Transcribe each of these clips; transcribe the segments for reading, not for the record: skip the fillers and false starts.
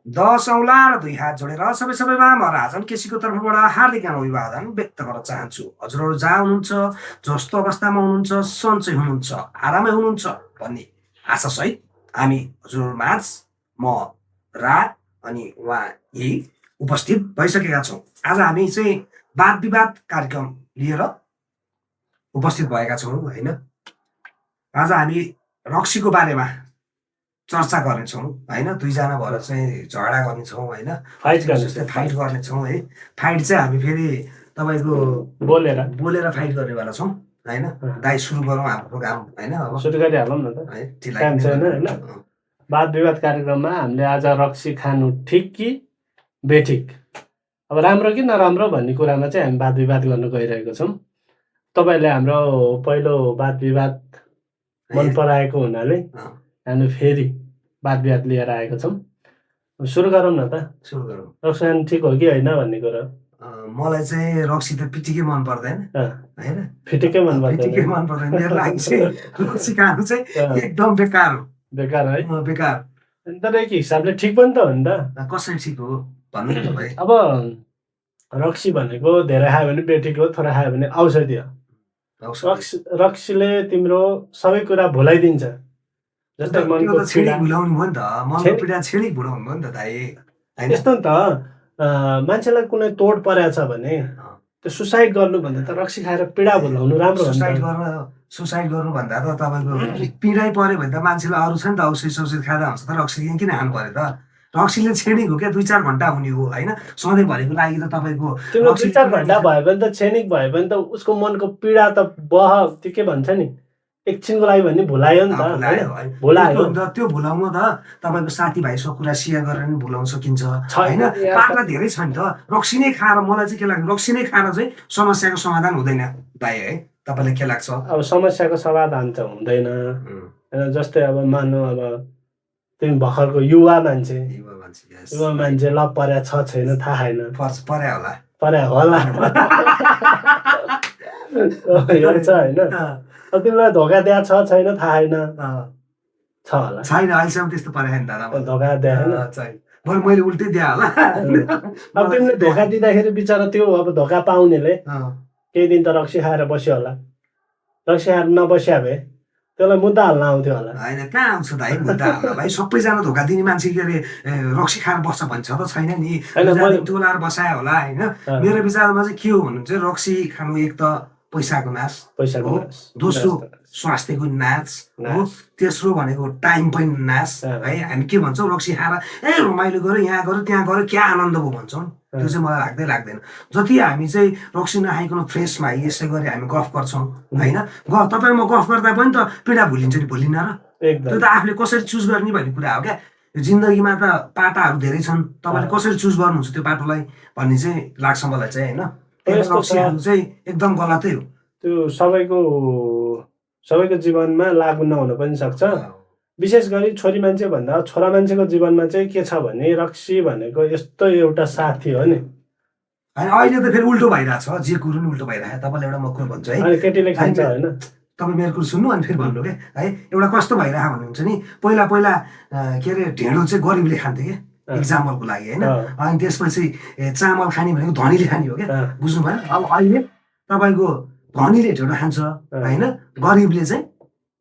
10 औँला र 2 हात जोडेर सबैमा म राजन केसीको तर्फबाट हार्दिक अभिवादन व्यक्त गर्न चाहन्छु। हजुरहरू जहाँ हुनुहुन्छ, जस्तो अवस्थामा हुनुहुन्छ, सन्चै हुनुहुन्छ, आरामै हुनुहुन्छ भन्ने आशासहित हामी हजुरहरूमाझ म रा अनि उहाँ यही उपस्थित भइसकेका छौँ। आज हामी चाहिँ वाद-विवाद कार्यक्रम लिएर उपस्थित भएका छौँ होइन। आज हामी रक्सीको बारेमा चर्चा गर्नेछौँ होइन। दुईजना भएर चाहिँ झगडा गर्नेछौँ होइन, जस्तै फाइट गर्नेछौँ है। फाइट चाहिँ हामी फेरि तपाईँको बोलेर फाइट गर्नेवाला छौँ होइन। दाइ सुरु गरौँ हाम्रो काम होइन। अब सुरु गरिहालौँ न त है, टाइम छैन होइन। वाद विवाद कार्यक्रममा हामीले आज रक्सी खानु ठिक कि बेठिक, अब राम्रो कि नराम्रो भन्ने कुरामा चाहिँ हामी वाद विवाद गर्न गइरहेको छौँ। तपाईँले हाम्रो पहिलो वाद विवाद मन पराएको हुनाले हामी फेरि वाद विवाद लिएर आएको छौँ। सुरु गरौँ न त। सुरु गरौँ। रक्सी खानु ठिक हो कि होइन भन्ने कुरा। मलाई चाहिँ रक्सी त पिटिकै मन पर्दैन होइन, फिटिकै मन पर्दैन। मेरो लागि चाहिँ रक्सी खानु चाहिँ एकदम बेकार हो। बेकार है, बेकार। तर एक हिसाबले ठिक पनि त हो नि त। कसरी ठिक हो भन्नु त भाइ। अब रक्सी भनेको धेरै खायो भने बेठिक हो, थोरै खायो भने औषधि हो। रक्सीले तिम्रो सबै कुरा भुलाइदिन्छ। जस्तै मनको पीडा भुलाउनु भयो नि त, मनको पीडा छेडी भुलाउनु भयो नि त दाइ। यस्तो नि त, मान्छेलाई कुनै तोड परेको छ भने त्यो सुसाइड गर्नुभन्दा त रक्सी खाएर पीडा भुलाउनु राम्रो हो। सुसाइड गर्नुभन्दा त तपाईँको पीडै पऱ्यो भने त मान्छेलाई अरू छ नि त औषधि खाँदा हुन्छ त। रक्सी किन खानु पऱ्यो त? रक्सीले छेडिक हो क्या, 2-4 घन्टा हुने हो होइन। सधैँभरिको लागि त तपाईँको 2-4 घन्टा भयो भने त छेनिक भयो भने त उसको मनको पीडा त त्यो के भन्छ नि, एकछिनको लागि भने भुलायो नि त। भुलायो त्यो भुलाउनु त तपाईँको साथीभाइसँग कुरा सेयर गरेर नि भुलाउन सकिन्छ होइन। पाटा धेरै छ नि त। रक्सी नै खाएर मलाई चाहिँ के लाग्छ, रक्सी नै खाएर चाहिँ समस्याको समाधान हुँदैन भाइ है। तपाईँलाई के लाग्छ? अब समस्याको समाधान त हुँदैन होइन। जस्तै अब मान्नु, अब तिमी भर्खरको युवा मान्छे ल पर्या छ छैन थाहा छैन, पर्या होला छ होइन। अब तिमीलाई धोका दिया छ छैन थाहा छैन, छ होला छैन। अहिलेसम्म त्यस्तो परेको छैन दादा। धोका दिए बरु मैले उल्टै दिए होला। अब तिमीले धोका दिँदाखेरि बिचरा त्यो अब धोका पाउनेले केही दिन त रक्सी खाएर बस्यो होला। रक्सी खाएर नबस्या भए त्यसलाई मुद्दा हाल्न आउँथ्यो होला। होइन कहाँ आउँछ दाइ मुद्दा हाल्न भाइ। सबैजना धोका दिने मान्छे के अरे रक्सी खाएर बस्छ भन्छ त छैन नि। टोलाएर बसायो होला होइन। मेरो विचारमा चाहिँ के हो भन्नु चाहिँ रक्सी खानु एक त पैसाको नाश हो, दोस्रो स्वास्थ्यको नाश हो, तेस्रो भनेको टाइम पनि नाश है। हामी के भन्छौँ रक्सी खाएर रमाइलो गऱ्यो, यहाँ गऱ्यो त्यहाँ गऱ्यो, क्या आनन्द भयो भन्छौँ। त्यो चाहिँ मलाई लाग्दैन। जति हामी चाहिँ रक्सी नखाइकन फ्रेसमा यसै गरी हामी गफ गर्छौँ होइन। तपाईँ म गफ गर्दा पनि त पीडा भुलिन्छ नि, भुलिन र? त्यो त आफूले कसरी चुज गर्ने भन्ने कुरा हो क्या। जिन्दगीमा त पाटाहरू धेरै छन्, तपाईँले कसरी चुज गर्नुहुन्छ त्यो बाटोलाई भन्ने चाहिँ लाग्छ मलाई चाहिँ होइन। रक्सी खानु चाहिँ एकदम गलतै हो। त्यो सबैको जीवनमा लागु नहुन पनि सक्छ। विशेष गरी छोरी मान्छे भन्दा छोरा मान्छेको जीवनमा चाहिँ के छ भने रक्सी भनेको यस्तो एउटा साथी हो नि। अहिले त फेरि उल्टो भइरहेछ, जे कुरो नि उल्टो भइरहेको। तपाईँले एउटा म कुरो भन्छु है, केटीले खान्छ होइन। तपाईँ मेरो कुरो सुन्नु अनि फेरि भन्नु क्या है। एउटा कस्तो भइरहेको भन्नुहुन्छ नि, पहिला के अरे ढेँडो चाहिँ गरिबले खान्थ्यो क्या, इक्जाम्पलको लागि होइन। अनि त्यसपछि चामल खाने भनेको धनीले खाने हो क्या, बुझ्नु भएन? अब अहिले तपाईँको धनीले ढेँडो खान्छ होइन, गरिबले चाहिँ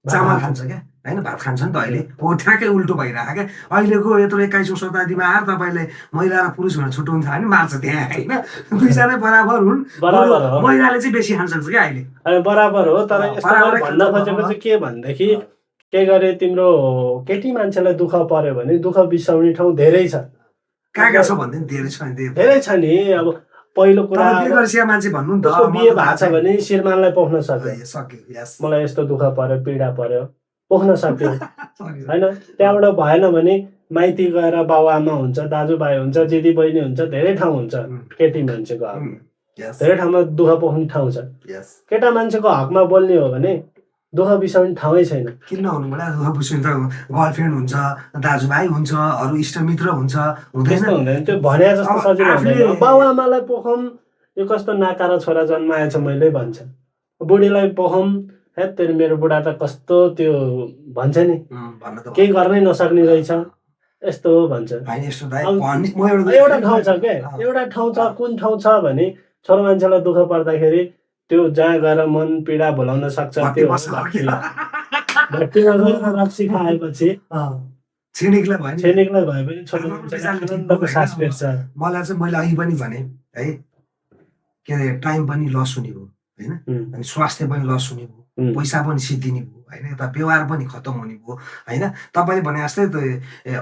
चामल खान्छ क्या होइन, भात खान्छ नि त। अहिले हो ठ्याक्कै उल्टो भइरहेको क्या। अहिलेको यत्रो 21औँ शताब्दीमा आएर तपाईँले महिला र पुरुष भनेर छुट्याउनु थाल्यो भने मार्छ त्यहाँ होइन। दुईजना बराबर हुन्, महिलाले चाहिँ बेसी खान सक्छ क्या अहिले। बराबर हो, तर भन्न खोजेको चाहिँ के भनेदेखि के गरे तिम्रो केटी मान्छेलाई दुःख पर्यो भने दुःख बिसाउने ठाउँ धेरै छ। कहाँ छ भन्दै धेरै छ नि। अब पहिलो कुरा मान्छे भन्नु नि त, बिहे भएको छ भने श्रीमानलाई पोख्न सक्यो, मलाई यस्तो दुःख पर्यो पीडा पर्यो पोख्न सक्यो होइन। त्यहाँबाट भएन भने माइती गएर बाबुआमा हुन्छ, दाजुभाइ हुन्छ, दिदी बहिनी हुन्छ, धेरै ठाउँ हुन्छ। केटी मान्छेको हकमा धेरै ठाउँमा दुःख पोख्ने ठाउँ छ। केटा मान्छेको हकमा बोल्ने हो भने दुःख बिसाउने ठाउँै छैन। किन नहुनु पर्ला? दुःख बिसाउने त गर्लफ्रेन्ड हुन्छ, दाजुभाइ हुन्छ, अरू इष्टमित्र हुन्छ, हुँदैन। त्यो भने जस्तो सजिलो हुँदैन। बाबुआमालाई पोखौँ, यो कस्तो नाकारा छोरा जन्माएछ मैले भन्छ। बुढीलाई पोखौँ, हे तेरो मेरो बुढा त कस्तो त्यो भन्छ नि, केही गर्नै नसक्ने रहेछ यस्तो हो भन्छ होइन यस्तो दाइ अब म एउटा ठाउँ छ के एउटा ठाउँ छ कुन ठाउँ छ भने छोरो मान्छेलाई दुःख पर्दाखेरि त्यो जहाँ गएर मन पीडा भुलाउन सक्छ त्यो भट्टीमा गएर रक्सी खाएपछि छिनिकलाई भयो नि छेनिकलाई भए पनि छोरो मान्छेलाई आनन्दको सास फेर्छ मलाई चाहिँ मैले अघि पनि भने है के अरे टाइम पनि लस हुने भयो होइन अनि स्वास्थ्य पनि लस हुने भयो पैसा पनि सिद्धिने भयो होइन यता व्यवहार पनि खतम हुने भयो होइन तपाईँले भने जस्तै त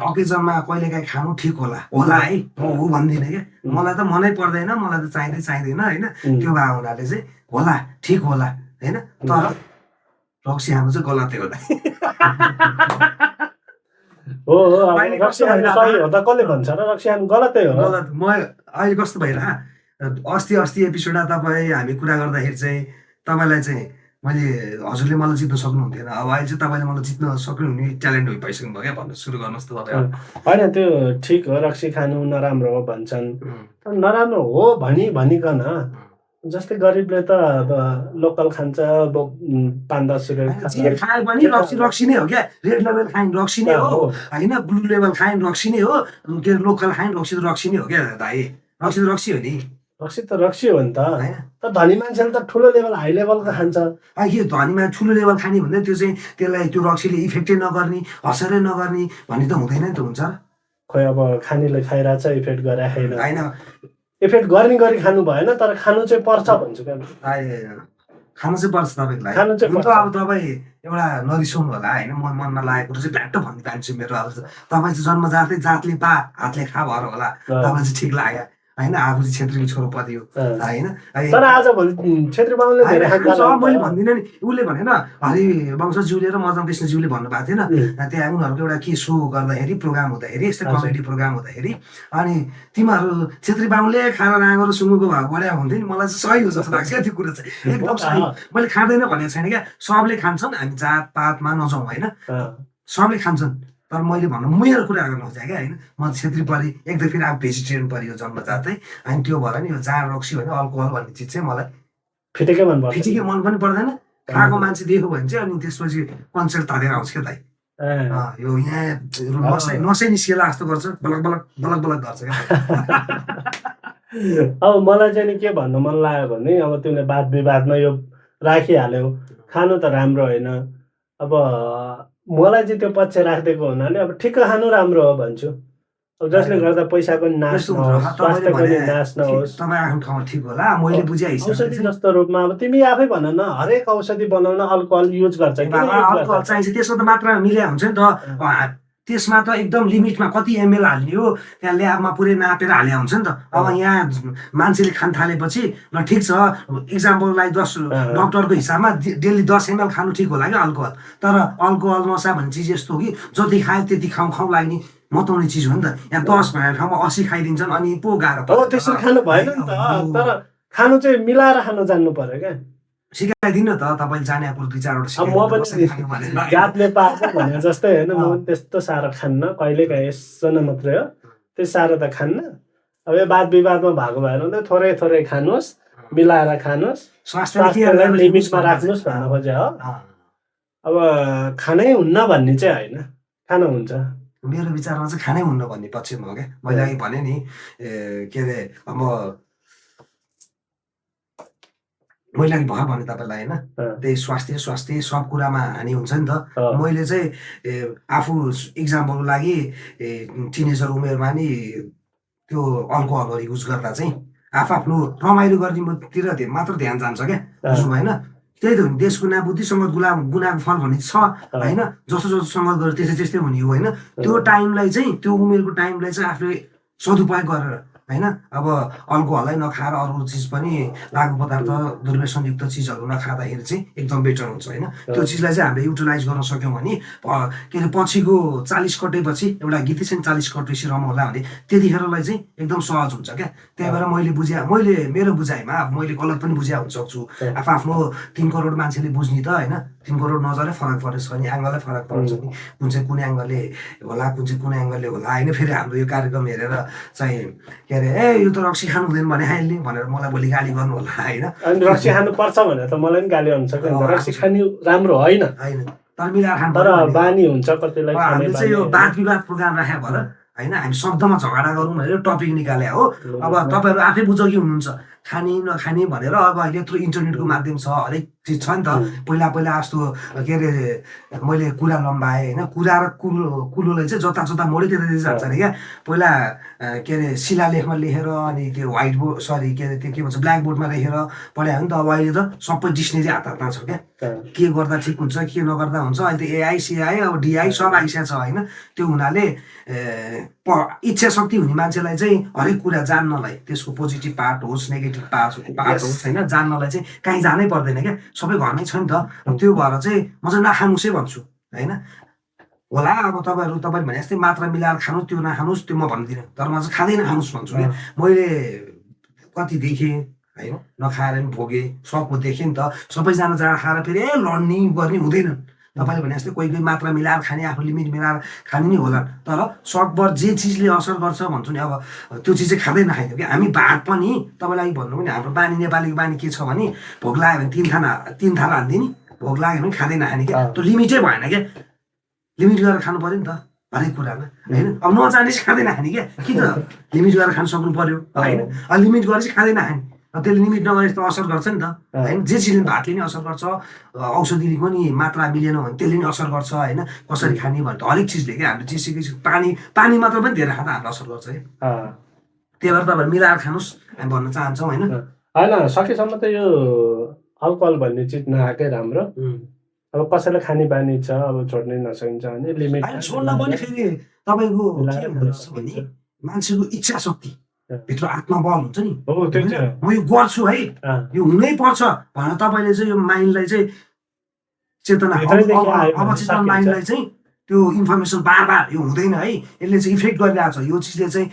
अकेजनमा कहिलेकाहीँ खानु ठिक होला है म हो भन्दिनँ क्या मलाई त मनै पर्दैन मलाई त चाहिँदैन होइन त्यो भए हुनाले चाहिँ होला ठिक होला होइन तर रक्सी खानु चाहिँ गलतै होला हो रक्सी खानु सही हो त कसले भन्छ र रक्सी खानु गलतै हो गलत म अहिले कस्तो भइरह अस्ति एपिसोडमा तपाईँ हामी कुरा गर्दाखेरि चाहिँ तपाईँलाई चाहिँ मैले हजुरले मलाई जित्न सक्नुहुन्थेन अब अहिले चाहिँ तपाईँले मलाई जित्न सक्नुहुने ट्यालेन्ट भइसक्नु भयो क्या भन्नु सुरु गर्नुहोस् त तपाईँ होइन त्यो ठिक हो रक्सी खानु नराम्रो हो भन्छन् नराम्रो हो भनिकन जस्तै गरिबले त अब लोकल खान्छ 5-10 रुपियाँ खाए पनि रक्सी नै हो क्या रेड लेभल खाइन रक्सी नै हो होइन ब्लू लेभल खाइन रक्सी नै हो के लोकल खाइन रक्सी नै हो क्या भाइ रक्सी हो नि रक्सी त रक्सी हो नि त होइन त धनी मान्छेले त ठुलो लेभल हाई लेभलको खान्छ के धनीमा ठुलो लेभल खाने भन्दा त्यो चाहिँ त्यसलाई त्यो रक्सीले इफेक्टै नगर्ने असरै नगर्ने भन्ने त हुँदैन नि त हुन्छ खोइ अब खानेले खाइरहेछ इफेक्ट गराएन होइन इफेक्ट गर्ने गरी खानु भएन तर खानु चाहिँ पर्छ भन्छु क्या खानु चाहिँ पर्छ तपाईँलाई खानु चाहिँ अब तपाईँ एउटा नरिसाउनु होला होइन मनमा लागेको चाहिँ भ्याट्ट भन्नु चाहन्छु मेरो अब तपाईँ चाहिँ जन्मजातै जातले हातले खा भएर होला तपाईँलाई चाहिँ ठिक लाग्यो होइन आफू चाहिँ छेत्रीको छोरो पऱ्यो होइन तर आजभोलि छेत्री बाहुनले मैले भन्दिनँ नि उसले भनेन हरिवंशज्यूले र मदन कृष्णज्यूले भन्नुभएको थिएन त्यहाँ उनीहरूको एउटा के सो गर्दाखेरि प्रोग्राम हुँदाखेरि यस्तै कमेडी प्रोग्राम हुँदाखेरि अनि तिमीहरू छेत्री बाहुनले खाएर राँगो र सुँगुको भाग बढाएको हुन्थ्यो नि मलाई चाहिँ सही हो जस्तो लाग्छ क्या त्यो कुरा चाहिँ एकदम सही मैले खाँदैन भनेको छैन क्या सबले खान्छन् हामी जातपातमा नजाउँ होइन सबले खान्छन् तर मैले भन्नु मेरो कुरा गर्न खोजेँ क्या होइन म छेत्री परि एकदम फेरि अब भेजिटेरियन पऱ्यो जन्मजातै अनि त्यो भएर नि यो जाँड रक्सी भने अल्कोहल भन्ने चिज चाहिँ मलाई फिटेकै मन पनि पर्दैन खाएको मान्छे देख्यो भने चाहिँ अनि त्यसपछि कन्सेप्ट तारेर आउँछ क्या दाइ यो यहाँ नसै निस्किएला जस्तो गर्छ बलक गर्छ क्या अब मलाई चाहिँ नि के भन्नु मन लाग्यो भने अब तिमीले वाद विवादमा यो राखिहाल्यौ खानु त राम्रो होइन अब मलाई चाहिँ त्यो पक्ष राखिदिएको हुनाले अब ठिक्क खानु राम्रो हो भन्छु अब जसले गर्दा पैसा पनि नाश नहोस् स्वास्थ्य पनि नाश नहोस् तपाईँ आफ्नो ठाउँमा ठिक होला मैले बुझे औषधि जस्तो रूपमा अब तिमी आफै भन न हरेक औषधि बनाउन अल्कोहल युज गर्छ अल्कोहल चाहिन्छ त्यसमा त मात्रा मिल्या हुन्छ नि त त्यसमा त एकदम लिमिटमा कति एमएल हाल्ने हो त्यहाँ ल्याबमा पुरै नापेर हाले हुन्छ नि त अब यहाँ मान्छेले खान थालेपछि ल ठिक छ इक्जाम्पललाई 10 डक्टरको हिसाबमा डेली 10 ml खानु ठिक होला क्या अल्कोहल तर अल्कोहल नसा भन्ने चिज यस्तो हो कि जति खायो त्यति खाउँ लाग्ने मताउने चिज हो नि त यहाँ 10 भनेको ठाउँमा 80 खाइदिन्छन् अनि पो गाह्रो त्यसरी खानु भएन नि त तर खानु चाहिँ मिलाएर खानु जान्नु पर्यो क्या सिकाइदिनु त तपाईँले जाने कुरो 2-4 जातले पाएको भने जस्तै होइन म पनि त्यस्तो साह्रो खान्न कहिलेकाहीँ यसो न मात्रै हो त्यस्तो साह्रो त खान्न अब यो वाद विवादमा भएको भएन भने थोरै खानुहोस् मिलाएर खानुहोस् स्वास्थ्यलाई लिमिटमा राख्नुहोस् भन्न खोजे हो अब खानै हुन्न भन्ने चाहिँ होइन खानु हुन्छ मेरो विचारमा चाहिँ खानै हुन्न भन्ने पक्षमा हो क्या मैले अघि भने नि के अरे अब मैले अघि भर भने तपाईँलाई होइन त्यही स्वास्थ्य सब कुरामा हानि हुन्छ नि त मैले चाहिँ आफू इक्जाम्पलको लागि टिनेजर उमेरमा नि त्यो अल्कोहलहरू युज गर्दा चाहिँ आफ्नो रमाइलो गर्नेतिर मात्र ध्यान जान्छ क्या बुझ्नु भएन त्यही त हो नि देशको नाबुद्धि सङ्गत गुनाको फल भन्ने छ होइन जस्तो सङ्गत गरेर त्यस्तै हुने हो होइन त्यो टाइमलाई चाहिँ त्यो उमेरको टाइमलाई चाहिँ आफूले सदुपयोग गरेर होइन अब अल्कोहललाई नखाएर अरू चिज पनि लागु पदार्थ दुर्व्यसनयुक्त चिजहरू नखाँदाखेरि चाहिँ एकदम बेटर हुन्छ होइन त्यो चिजलाई चाहिँ हामीले युटिलाइज गर्न सक्यौँ भने के अरे पछिको 40 कटेपछि एउटा गीतै छ नि 40 कटेपछि रमाउला भने त्यतिखेरलाई चाहिँ एकदम सहज हुन्छ क्या त्यही भएर मैले मेरो बुझाइमा मैले गलत पनि बुझा हुन सक्छु आफ्नो 3 करोड मान्छेले बुझ्ने त होइन 3 करोड नजरै फरक परेछ नि एङ्गलै फरक पर्छ नि कुन चाहिँ कुन एङ्गलले होला कुन चाहिँ कुन एङ्गलले होला होइन फेरि हाम्रो यो कार्यक्रम हेरेर चाहिँ के अरे यो त रक्सी खानु हुँदैन भने हाल्ने भनेर मलाई भोलि गाली गर्नु होला होइन रक्सी खानु पर्छ भनेर त मलाई पनि गाली आउनु सक्छ रक्सी खानु राम्रो होइन तर मिलाएर खानु तर पर्यो बानी हुन्छ कतिलाई खाने हामीले चाहिँ यो बानी वाद विवाद प्रोग्राम राख्यो भएर होइन हामी शब्दमा झगडा गरौँ भनेर टपिक निकाले हो। अब तपाईँहरू आफै बुझकी हुनुहुन्छ खाने नखाने भनेर। अब अहिले यत्रो इन्टरनेटको माध्यम छ, हरेक चिज छ नि त। पहिला जस्तो के अरे मैले कुरा लम्बाएँ होइन, कुरा र कुलोलाई चाहिँ जता जता मोडे त्यता जान्छ अरे क्या। पहिला के अरे शिलालेखमा लेखेर अनि त्यो व्हाइट बोर्ड सरी के अरे त्यो के भन्छ ब्ल्याक बोर्डमा लेखेर पढायो नि त। अब अहिले त सबै डिक्सनेरी हातमा छ क्या, के गर्दा ठिक हुन्छ के नगर्दा हुन्छ। अहिले त एआई सिआई अब डिआई सब आइसकेको छ होइन। त्यो हुनाले इच्छा शक्ति हुने मान्छेलाई चाहिँ हरेक कुरा जान्नलाई, त्यसको पोजिटिभ पार्ट होस् नेगेटिभ पार्ट होस् होइन, जान्नलाई चाहिँ कहीँ जानै पर्दैन क्या, सबै घरमै छ नि त। त्यो भएर चाहिँ म चाहिँ नखानुसै भन्छु होइन। होला अब तपाईँले भने जस्तै मात्रा मिलाएर खानुहोस्, त्यो नखानुहोस् त्यो म भन्दिनँ, तर म चाहिँ खाँदै नखानुहोस् भन्छु क्या। मैले कति देखेँ होइन, नखाएर पनि भोगेँ, सबको देखेँ नि त। सबैजना जाँड खाएर फेरि लड्ने गर्ने हुँदैन। तपाईँले भने जस्तै कोही मात्रा मिलाएर खाने, आफ्नो लिमिट मिलाएर खाने नि होला, तर सकभर जे चिजले असर गर्छ भन्छु नि, अब त्यो चिज चाहिँ खाँदै नखाइदियो क्या। हामी भात पनि तपाईँलाई भन्नु पनि हाम्रो बानी, नेपालीको बानी के छ भने भोक लाग्यो भने तिन थाल हालिदिने, भोक लाग्यो भने खाँदै नखाने क्या। त्यो लिमिटै भएन क्या, लिमिट गरेर खानु पऱ्यो नि त हरेक कुरामा होइन। अब नजाने चाहिँ खाँदै नखाने क्या, कि त लिमिट गरेर खानु सक्नु पऱ्यो होइन। अब लिमिट गरेर चाहिँ खाँदै नखाने, त्यसले लिमिट नगरे त असर गर्छ नि त होइन। जे चिजले भातले नि असर गर्छ, औषधिले पनि मात्रा मिलेन भने त्यसले नि असर गर्छ होइन। कसरी खाने भने त हरेक चिजले क्या। हामीले जे सिकेको पानी मात्र पनि धेरै खाँदा हामीलाई असर गर्छ क्या। त्यही भएर तपाईँहरू मिलाएर खानुहोस् हामी भन्न चाहन्छौँ होइन। होइन सकेसम्म त यो अल्कोहल भन्ने चिज नआएकै राम्रो। अब कसैलाई खाने बानी छ, अब छोड्नै नसकिन्छ भने लिमिट छोड्न पनि फेरि तपाईँको के हुन्छ भने मान्छेको इच्छा शक्ति भित्र आत्मबल हुन्छ नि, म यो गर्छु है यो हुनै पर्छ भनेर तपाईँले चाहिँ यो माइन्डलाई चाहिँ चेतना अवचेतन माइन्डलाई चाहिँ त्यो इन्फर्मेसन बार यो हुँदैन है, यसले चाहिँ इफेक्ट गरिरहेको छ, यो चिजले चाहिँ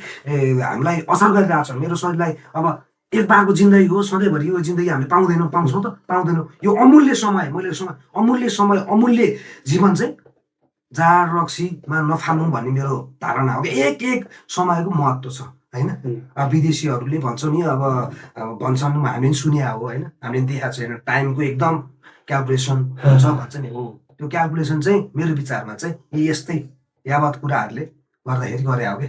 हामीलाई असर गरिरहेको छ मेरो शरीरलाई। अब एक बारको जिन्दगी हो, सधैँभरि यो जिन्दगी हामीले पाउँछौँ त पाउँदैनौँ। यो अमूल्य समय, अमूल्य जीवन चाहिँ जाँड रक्सीमा नफाल्नु भन्ने मेरो धारणा हो कि एक समयको महत्त्व छ होइन। अब विदेशीहरूले भन्छ नि, अब भन्छन्, हामीले पनि सुने हो होइन, हामीले देखाएको छैन, टाइमको एकदम क्यालकुलेसन हुन्छ भन्छ नि। हो त्यो क्यालकुलेसन चाहिँ मेरो विचारमा चाहिँ यस्तै यावत कुराहरूले गर्दाखेरि गरे हो कि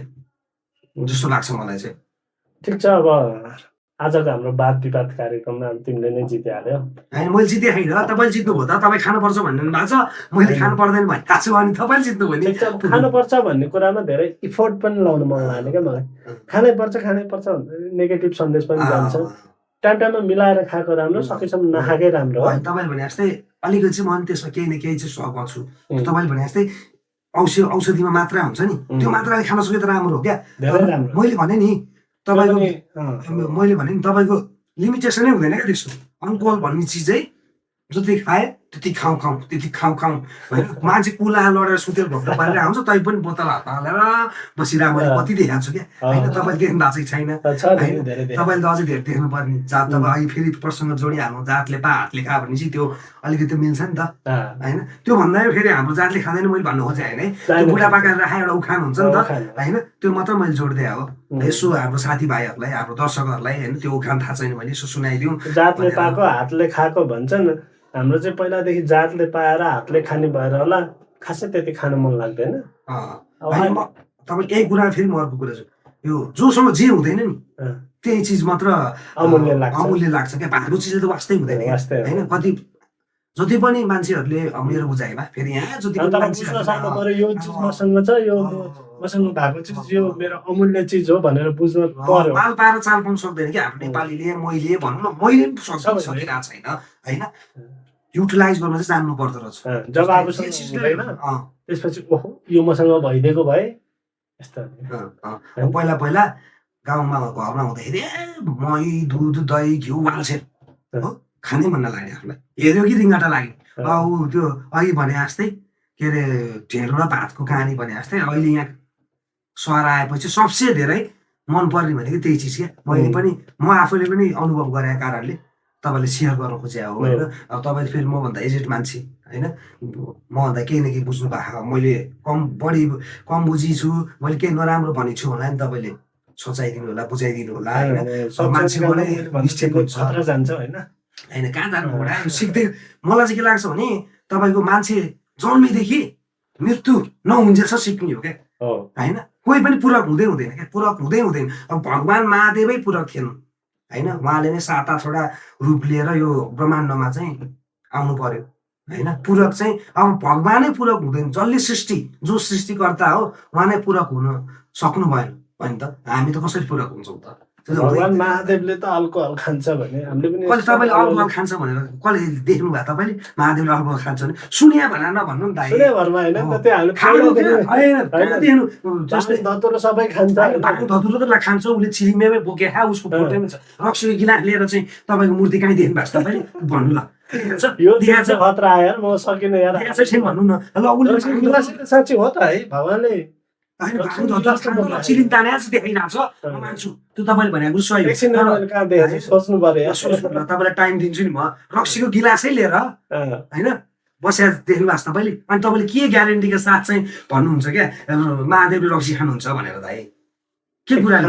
जस्तो लाग्छ मलाई चाहिँ। ठिक छ, अब आजको हाम्रो वाद विवाद कार्यक्रममा तिमीले नै जितिहाल्यो होइन। मैले जितेँ होइन, तपाईँले जित्नुभयो त। तपाईँ खानुपर्छ भन्नु भएको छ, मैले खानु पर्दैन भनेको छु अनि तपाईँले जित्नुभयो नि। खानुपर्छ भन्ने कुरामा धेरै इफोर्ट पनि लाउनु मन लाग्यो क्या मलाई। खानै पर्छ नेगेटिभ सन्देश पनि जान्छ। टाइममा मिलाएर खाएको राम्रो, सकेसम्म नखाएकै राम्रो हो। तपाईँले भने जस्तै अलिकति चाहिँ म त्यसमा केही न केही चाहिँ सह गर्छु। तपाईँले भने जस्तै औषधिमा मात्रा हुन्छ नि, त्यो मात्राले खान सके त राम्रो हो क्या। मैले भने नि तपाईँको लिमिटेसनै हुँदैन क्या त्यस्तो। अल्कोहल भन्ने चिज चाहिँ जति खाए त्यति खाउँ होइन। मान्छे कुला लडेर सुतेर भोक्न पारेर आउँछ, तै पनि बोतल हात हालेर बसिरहेको मैले कति देखाएको छु क्या होइन। तपाईँले देख्नु भएको छैन होइन, तपाईँले त अझै धेरै देख्नु पर्ने। जात अब अहिले फेरि प्रसङ्ग जोडिहाल्नु, जातले हातले खा भने चाहिँ त्यो अलिकति मिल्छ नि त होइन। त्यो भन्दा फेरि हाम्रो जातले खाँदैन मैले भन्नु खोजेँ होइन। त्यो बुढापाकाले राखा एउटा उखान हुन्छ नि त होइन, त्यो मात्र मैले जोड्दै हो। यसो हाम्रो साथीभाइहरूलाई, हाम्रो दर्शकहरूलाई होइन त्यो उखान थाहा छैन भने यसो सुनाइदिउँ। जातले पाएको हातले खाएको भन्छन्, हाम्रो चाहिँ पहिलादेखि जातले पाएर हातले खाने भएर होला, खासै त्यति खानु मन लाग्दैन। तपाईँ यही कुरा फेरि म अर्को कुरा छु, यो जोसँग जे हुँदैन नि त्यही चिज मात्र अमूल्य लाग्छ क्या। भागको चिजले त वास्तै हुँदैन होइन। कति जति पनि मान्छेहरूले मेरो बुझाइमा फेरि यहाँ जति पनि मान्छेहरू यो चिज मसँग छ, यो मसँग भएको चिज यो मेरो अमूल्य चिज हो भनेर बुझ्नु पर्यो। माल पाएर चाल पाउनु सक्दैन कि हाम्रो नेपालीले। मैले भनौँ न, मैले पनि सकिरहेको छैन होइन। युटिलाइज गर्न चाहिँ जान्नु पर्दो रहेछ। जब आफूसँग हुँदैन त्यसपछि ओहो यो मसँग भइदिएको भए यस्तो। पहिला गाउँमा घरमा हुँदाखेरि मही दुध दही घिउ वाल्छे खानै मन नलाग्ने, आफूलाई हेऱ्यो कि रिङ्गाटा लाग्यो। अब त्यो अघि भने जस्तै के अरे ढेँडो र भातको कहानी भने जस्तै अहिले यहाँ सहर आएपछि सबसे धेरै मनपर्ने भनेको त्यही चिज क्या। मैले पनि म आफूले पनि अनुभव गरेको कारणले तपाईँले सेयर गर्न खोजे हो होइन। अब तपाईँले फेरि मभन्दा एजेड मान्छे होइन, मभन्दा केही न केही बुझ्नु भएको, मैले कम बुझी छु, मैले केही नराम्रो भनेको छु होला नि, तपाईँले सोचाइदिनु होला, बुझाइदिनु होला होइन। मान्छेकोलाई मिस्टेक हुन्छ होइन, कहाँ जानु होला सिक्दै। मलाई चाहिँ के लाग्छ भने तपाईँको मान्छे जन्मेदेखि मृत्यु नहुन्जेलसम्म सिक्ने हो क्या हो होइन। कोही पनि पूरक हुँदै हुँदैन क्या, पूरक हुँदै हुँदैन। अब भगवान् महादेवै पूरक थिएन होइन, उहाँले नै 7-8वटा रूप लिएर यो ब्रह्माण्डमा चाहिँ आउनु पर्यो होइन। पूरक चाहिँ अब भगवानै पूरक हुँदैन, जसले सृष्टि जो सृष्टिकर्ता हो उहाँ नै पूरक हुन सक्नु भएन भने त हामी त कसरी पूरक हुन्छौँ त? भगवान महादेवले त अल्कोहल खान्छ भने हामीले पनि कसले तपाईँले अल्कोहल खान्छ भनेर कसले देख्नु भयो? तपाईँले महादेवले अल्कोहल खान्छ भने सुनिया भनेर नभन्नु नि दाइ। सुनेभरमा होइन नि त, त्यो हामीले धतुरो सबै खान्छ, धतुरो त खान्छ, उसले चिलिमेमै बोके खा, उसको फोटोमै छ। रक्सीको गिलास लिएर चाहिँ तपाईँको मूर्ति कहीँ देख्नु भएको छ तपाईँले? भन्नु ल, यो खतरा आयो यार, म सकिनँ यार भन्नु न ल। उसले साँच्ची हो त है, भगवानले चिलिम तानेर देखाइरहेको छ, म मान्छु त्यो तपाईँले भनेको सही हो। सोच्नु पर्यो, तपाईँलाई टाइम दिन्छु नि म। रक्सीको गिलासै लिएर होइन बसेर देख्नु भएको छ तपाईँले? अनि तपाईँले के ग्यारेन्टीको साथ चाहिँ भन्नुहुन्छ क्या महादेवले रक्सी खानुहुन्छ भनेर दाइ? के कुरा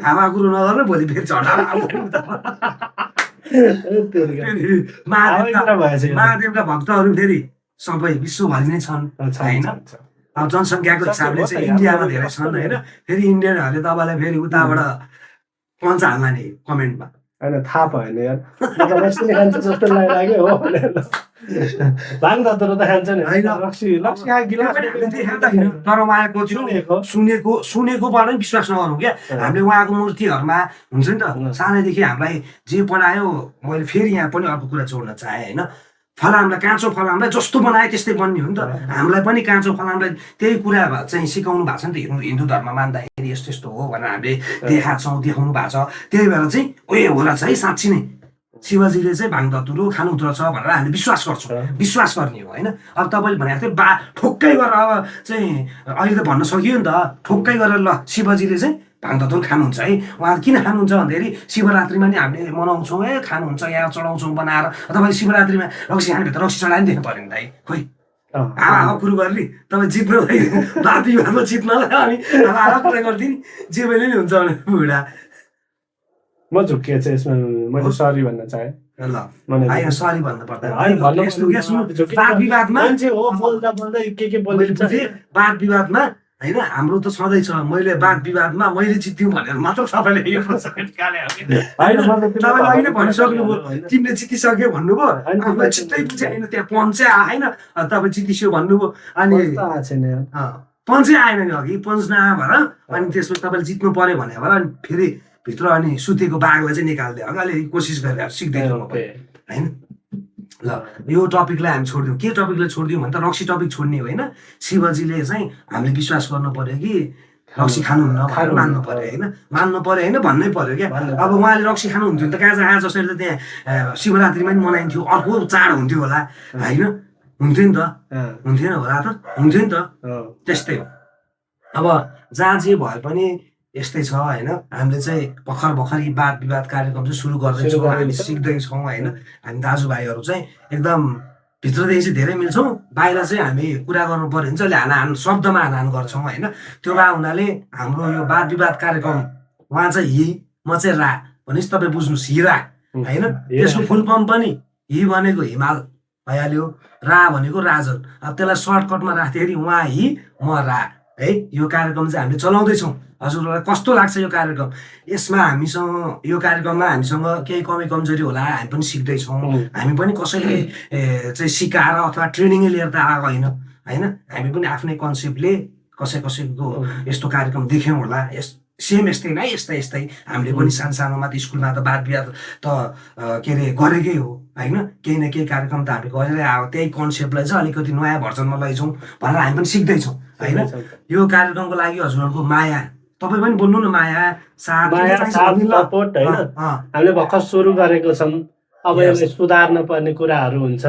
हावा कुरो नगर्नु, भोलि फेरि झगडा। महादेवका भक्तहरू फेरि सबै विश्वभरि नै छन् होइन। अब जनसङ्ख्याको हिसाबले चाहिँ इन्डियामा धेरै छन् होइन। फेरि इन्डियनहरूले तपाईँलाई फेरि उताबाट पञ्च हाल्ला नि कमेन्टमा होइन, थाहा भएन यार, रक्सी खान्छ जस्तो लाग्यो हो भनेर। भाङ धतुरो त खान्छ नि होइन, तर उहाँको सुनेकोबाट पनि विश्वास नगरौँ क्या। हामीले उहाँको मूर्तिहरूमा हुन्छ नि त, सानैदेखि हामीलाई जे पढायो। मैले फेरि यहाँ पनि अर्को कुरा जोड्न चाहेँ होइन। फलामलाई काँचो फलामलाई जस्तो बनाए त्यस्तै बन्ने हो नि त। हामीलाई पनि काँचो फलामलाई त्यही कुरा चाहिँ सिकाउनु भएको छ नि त। हिन्दू धर्म मान्दाखेरि यस्तो यस्तो हो भनेर हामीले देखाएको छौँ, देखाउनु भएको छ। त्यही भएर चाहिँ उयो होला छ है, साँच्ची नै शिवजीले चाहिँ भाङ धतुरो खानुहुँदो रहेछ भनेर हामीले विश्वास गर्छौँ, विश्वास गर्ने हो होइन। अब तपाईँले भनेको थियो ठोक्कै गरेर अब चाहिँ अहिले त भन्न सकियो नि त, ठोक्कै गरेर ल शिवजीले चाहिँ भाङ धतुरो खानुहुन्छ है। उहाँ किन खानुहुन्छ भन्दाखेरि शिवरात्रिमा नि हामीले मनाउँछौँ है, खानुहुन्छ यहाँ चढाउँछौँ बनाएर। तपाईँले शिवरात्रिमा रक्सी खाने भित्र रक्सी चढायो नि देख्नु पऱ्यो नि दाइ? खोइ आमा कुरो गर्ने तपाईँ जित्नलाई बात विवादमा जित्नलाई अनि आमा कुरा गरिदिने जे मैले नि हुन्छ भने बुढा। म झुक्किएँ चाहिँ यसमा, मैले सरी भन्न चाहेँ। ल सरी भन्नु पर्दैन, वाद विवादमा वाद विवादमा होइन हाम्रो त सधैँ छ। मैले वाद विवादमा मैले जित्यौँ भनेर मात्र तपाईँले यो तपाईँले भनिसक्नुभयो, टिमले जितिसक्यो भन्नुभयो, हामीलाई जित्दै बुझाएन, त्यहाँ पञ्चै आएन, तपाईँ जितिस्यो भन्नुभयो। अनि पञ्चै आएन नि अघि, पञ्च नआए भएर अनि त्यसमा तपाईँले जित्नु पर्यो भने भएर अनि फेरि भित्र अनि सुतेको बाघलाई चाहिँ निकालिदियो। अगाडि कोसिस गरेर सिक्दैछु होइन। ल यो टपिकलाई हामी छोडिदिउँ। के टपिकलाई छोडिदिउँ भने त रक्सी टपिक छोड्ने होइन। शिवजीले चाहिँ हामीले विश्वास गर्नु पर्यो कि रक्सी खानुहुन्न भनेर मान्नु पर्यो होइन, मान्नु पर्यो होइन, भन्नै पर्यो क्या। अब उहाँले रक्सी खानुहुन्थ्यो नि त, गाजा आज जसरी त त्यहाँ शिवरात्रिमा पनि मनाइन्थ्यो, अर्को चाड हुन्थ्यो होला होइन, हुन्थ्यो नि त, हुन्थेन होला त, हुन्थ्यो नि त, त्यस्तै हो। अब जहाँ जे भए पनि यस्तै छ होइन। हामीले चाहिँ भर्खर यी वाद विवाद कार्यक्रम चाहिँ सुरु गर्दैछौँ, हामी सिक्दैछौँ होइन। हामी दाजुभाइहरू चाहिँ एकदम भित्रदेखि चाहिँ धेरै मिल्छौँ, बाहिर चाहिँ हामी कुरा गर्नु पऱ्यो भने चाहिँ हानाहान शब्दमा हानाहान गर्छौँ होइन। त्यो भए हुनाले हाम्रो यो वाद विवाद कार्यक्रम उहाँ चाहिँ हि, म चाहिँ रा भनेपछि तपाईँ बुझ्नुहोस्, हिरा होइन। त्यसको फुल फर्म पनि हि भनेको हिमाल भइहाल्यो, रा भनेको राजन। अब त्यसलाई सर्टकटमा राख्दाखेरि उहाँ हि, म रा है। यो कार्यक्रम चाहिँ हामीले चलाउँदैछौँ। हजुरहरूलाई कस्तो लाग्छ यो कार्यक्रम? यसमा हामीसँग यो कार्यक्रममा हामीसँग केही कमी कमजोरी होला, हामी पनि सिक्दैछौँ। हामी पनि कसैले चाहिँ सिकाएर अथवा ट्रेनिङै लिएर त आएको होइन होइन। हामी पनि आफ्नै कन्सेप्टले कसैको यस्तो कार्यक्रम देख्यौँ होला, सेम यस्तै नै यस्तै हामीले पनि सानोमा त स्कुलमा त वाद विवाद त के अरे गरेकै हो होइन। केही न केही कार्यक्रम त हामी गरेरै आयो, त्यही कन्सेप्टलाई चाहिँ अलिकति नयाँ भर्जनमा लैजाउँ भनेर हामी पनि सिक्दैछौँ होइन। यो कार्यक्रमको लागि हजुरहरूको माया, तपाईँ पनि बोल्नु न, माया साथ सपोर्ट होइन। हामीले भर्खर सुरु गरेको छौँ, अब यसलाई सुधार्न पर्ने कुराहरू हुन्छ,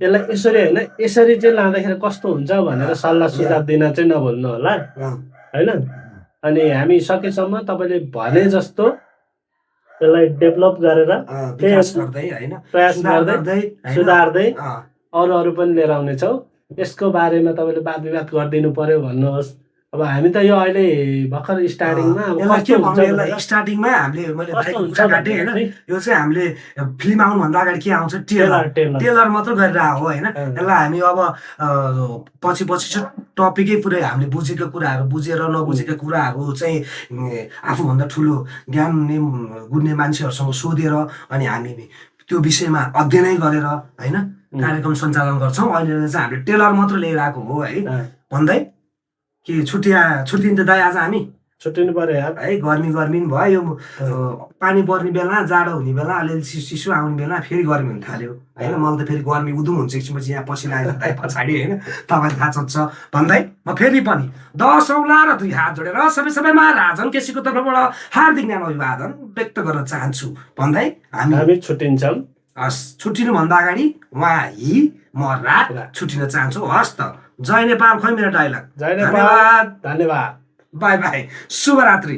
यसलाई यसरी होइन यसरी चाहिँ लाँदाखेरि कस्तो हुन्छ भनेर सल्लाह सुझाव दिन चाहिँ नभुल्नु होला होइन। अनि हामी सकेसम्म तपाईँले भने जस्तो यसलाई डेभलप गरेर प्रयास गर्दै सुधार्दै अरू पनि लिएर आउनेछौँ। यसको बारेमा तपाईँले वाद विवाद गरिदिनु पर्यो भन्नुहोस्, अब हामी त यो अहिले भर्खर स्टार्टिङमा अब यसलाई के कस्तो हुन्छ भन्नु, यसलाई भनेर स्टार्टिङमा हामीले मैले कस्तो भाइको हुन्छ कुरा काटेँ भनेर होइन। चाहिँ यो चाहिँ हामीले फिल्म आउनुभन्दा अगाडि के आउँछ, टेलर टेलर टेलर मात्र गरेर आयो होइन। यसलाई हामी अब पछि पछि चाहिँ टपिकै पुरै हामीले बुझेको कुराहरू बुझेर नबुझेका कुराहरू चाहिँ आफूभन्दा ठुलो ज्ञान गुन्ने मान्छेहरूसँग सोधेर अनि हामी त्यो विषयमा अध्ययनै गरेर होइन कार्यक्रम सञ्चालन गर्छौँ। अहिले चाहिँ हामीले टेलर मात्र लिएर आएको हो है भन्दै कि छुट्टिन्छ दाइ आज हामी छुट्टिनु पर्यो यार है। गर्मी पनि भयो, यो पानी पर्ने बेला, जाडो हुने बेला, अलिअलि चिसो आउने बेला फेरि गर्मी हुन थाल्यो होइन। मलाई त फेरि गर्मी उदुम हुन्छ एकछिनपछि यहाँ पसिना आएर दाइ पछाडि होइन, तपाईँलाई थाहा छ भन्दै म फेरि पनि 10 औँला र 2 हात जोडेर सबैमा राजन केसीको तर्फबाट हार्दिक न्यानो अभिवादन व्यक्त गर्न चाहन्छु भन्दै हामी छुट्टिन्छौँ। हस्, छुट्टिनुभन्दा अगाडि म रात छुट्टिन चाहन्छु। हस् त, जय नेपाल। खै मेरो डाइलग। जय नेपाल, धन्यवाद, बाई बाई, शुभरात्रि।